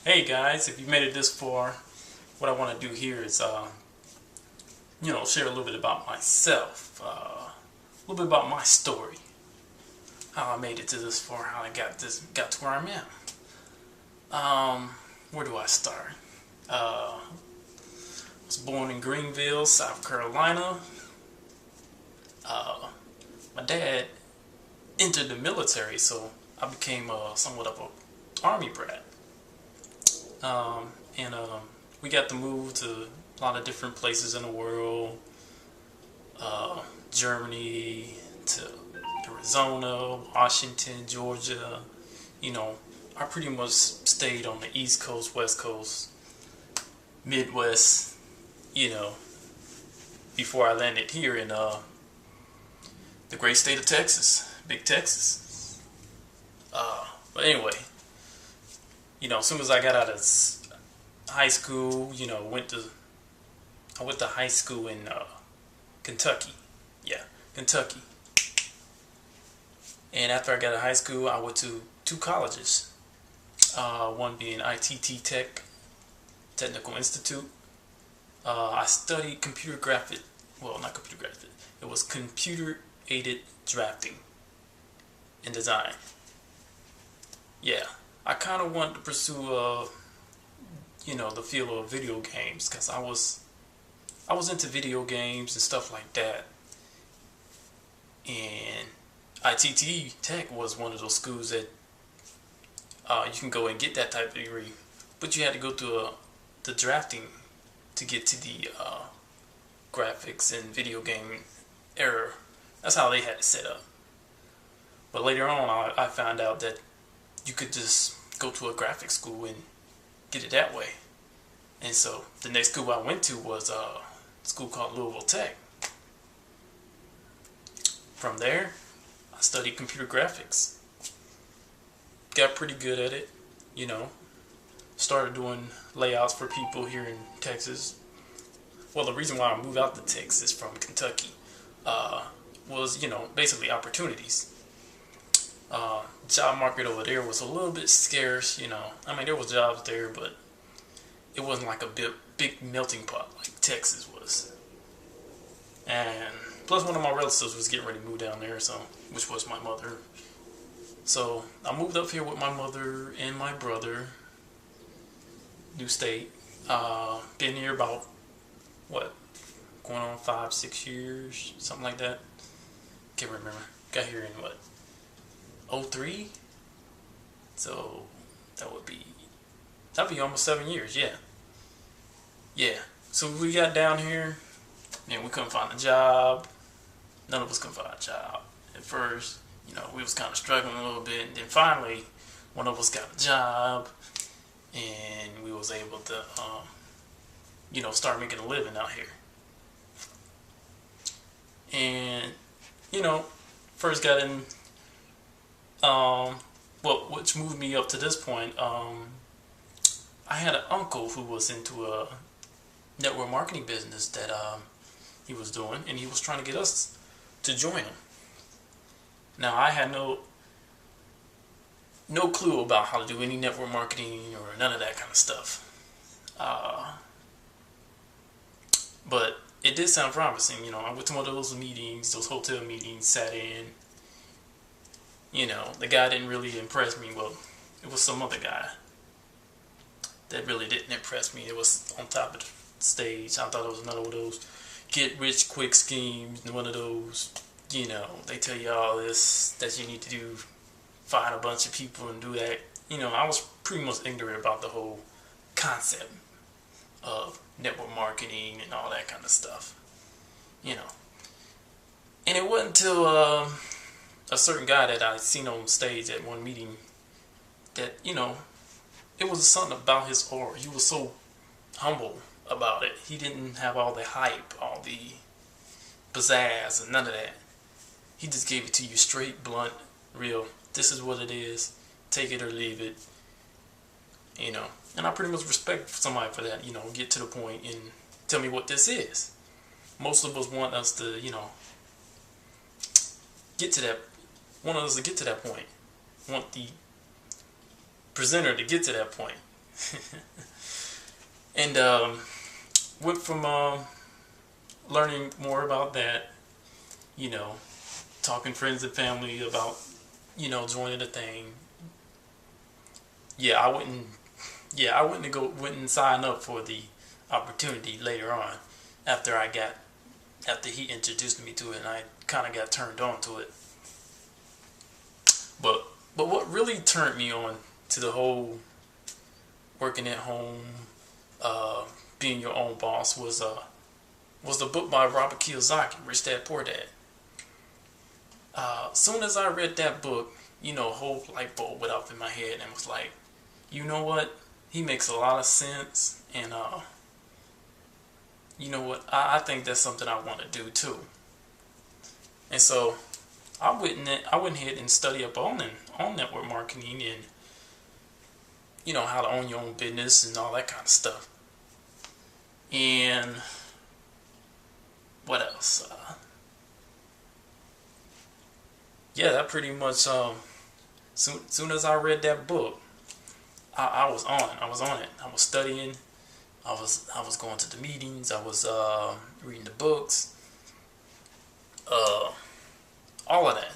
Hey guys, if you made it this far, what I want to do here is, share a little bit about myself, a little bit about my story, how I made it to this far, how I got to where I'm at. Where do I start? I was born in Greenville, South Carolina. My dad entered the military, so I became somewhat of an army brat. And we got to move to a lot of different places in the world, Germany to Arizona, Washington, Georgia. I pretty much stayed on the East Coast, West Coast, Midwest, before I landed here in the great state of Texas, Big Texas. But anyway, as soon as I got out of high school, I went to high school in Kentucky. Yeah, Kentucky. And after I got out of high school, I went to two colleges. One being ITT Tech, Technical Institute. I studied computer graphic. Well, not computer graphic. It was computer aided drafting and design. Yeah, I kind of wanted to pursue, the field of video games because I was into video games and stuff like that. And ITT Tech was one of those schools that you can go and get that type of degree, but you had to go through the drafting to get to the graphics and video game era. That's how they had it set up. But later on, I found out that you could just go to a graphics school and get it that way. And so the next school I went to was a school called Louisville Tech. From there, I studied computer graphics. Got pretty good at it, Started doing layouts for people here in Texas. Well, the reason why I moved out to Texas from Kentucky was, basically opportunities. Job market over there was a little bit scarce, there was jobs there, but it wasn't like a big melting pot like Texas was. And plus one of my relatives was getting ready to move down there, which was my mother. So I moved up here with my mother and my brother, new state. Been here about, going on 5-6 years, something like that. Can't remember. Got here in 03? So that'd be almost 7 years, yeah. Yeah. So we got down here and we couldn't find a job. None of us could find a job. At first, we was kind of struggling a little bit, and then finally one of us got a job and we was able to start making a living out here. And first got in which moved me up to this point. I had an uncle who was into a network marketing business that he was doing, and he was trying to get us to join him. Now I had no clue about how to do any network marketing or none of that kind of stuff. But it did sound promising. I went to one of those meetings, those hotel meetings, sat in. The guy didn't really impress me. Well, it was some other guy that really didn't impress me. It was on top of the stage. I thought it was another one of those get rich quick schemes, and one of those, they tell you all this that you need to do, find a bunch of people and do that. I was pretty much ignorant about the whole concept of network marketing and all that kind of stuff. And it wasn't until a certain guy that I seen on stage at one meeting that, it was something about his aura. He was so humble about it. He didn't have all the hype, all the pizzazz, and none of that. He just gave it to you straight, blunt, real. This is what it is. Take it or leave it. And I pretty much respect somebody for that. Get to the point and tell me what this is. Most of us want us to, get to that point. Want the presenter to get to that point. And went from learning more about that, you know, talking friends and family about, joining the thing. Yeah, I wouldn't. Yeah, I wouldn't sign up for the opportunity later on after he introduced me to it, and I kind of got turned on to it. But what really turned me on to the whole working at home, uh, being your own boss was the book by Robert Kiyosaki, Rich Dad Poor Dad. Soon as I read that book, a whole light bulb went off in my head and was like, you know what? He makes a lot of sense, and you know what? I think that's something I want to do too. And so I went ahead and study up on network marketing and how to own your own business and all that kind of stuff. And what else? Yeah, that pretty much. Soon as I read that book, I was on. I was on it. I was studying. I was going to the meetings. I was reading the books. All of that.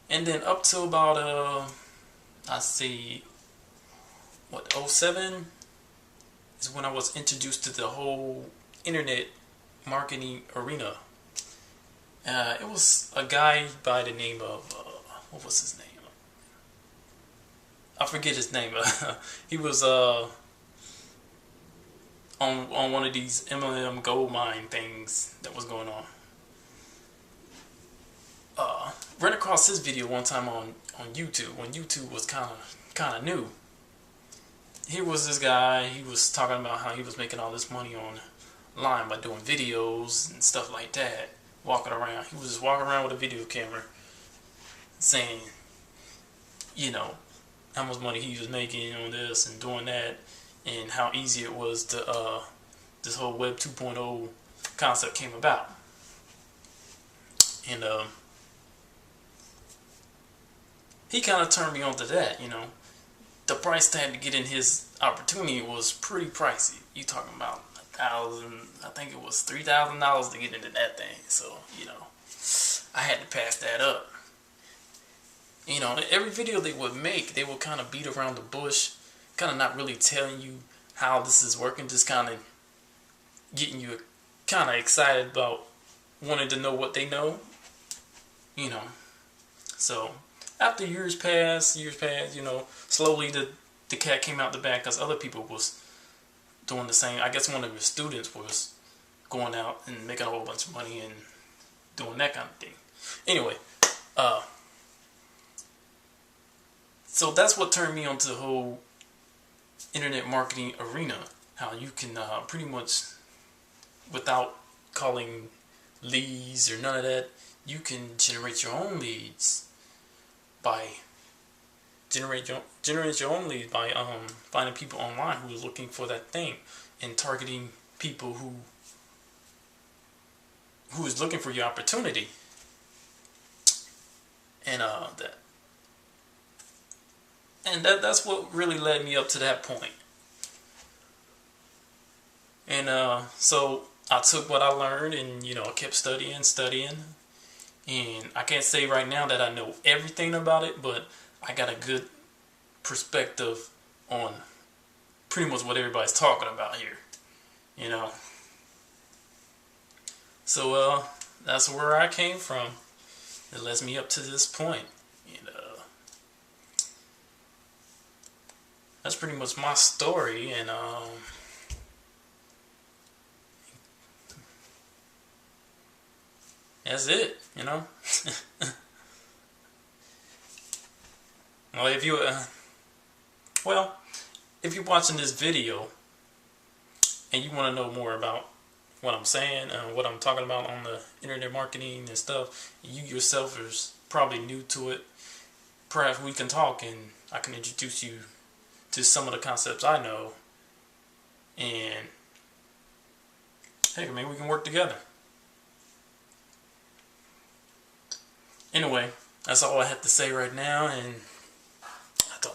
And then up to about I see what, '07 is when I was introduced to the whole internet marketing arena. It was a guy by the name of what was his name? I forget his name. He was on one of these MLM gold mine things that was going on. Ran across his video one time on YouTube when YouTube was kind of new. Here was this guy. He was talking about how he was making all this money online by doing videos and stuff like that. Walking around, he was just walking around with a video camera, saying, how much money he was making on this and doing that, and how easy it was to this whole Web 2.0 concept came about. And he kind of turned me on to that. The price tag to get in his opportunity was pretty pricey. You talking about I think it was $3,000 to get into that thing. So I had to pass that up. Every video they would make, they would kind of beat around the bush, kind of not really telling you how this is working, just kind of getting you kind of excited about wanting to know what they know. So after years passed, slowly the cat came out the bag because other people was doing the same. I guess one of his students was going out and making a whole bunch of money and doing that kind of thing. Anyway, so that's what turned me on to the whole internet marketing arena. How you can pretty much, without calling leads or none of that, you can generate your own leads by finding people online who are looking for that thing and targeting people who is looking for your opportunity. And that's what really led me up to that point. And so I took what I learned and I kept studying, and I can't say right now that I know everything about it, but I got a good perspective on pretty much what everybody's talking about here, So that's where I came from. It led me up to this point, and that's pretty much my story. And that's it, Well, if you're watching this video and you want to know more about what I'm saying and what I'm talking about on the internet marketing and stuff, you yourself is probably new to it, perhaps we can talk and I can introduce you to some of the concepts I know, and heck, maybe we can work together. Anyway, that's all I have to say right now, and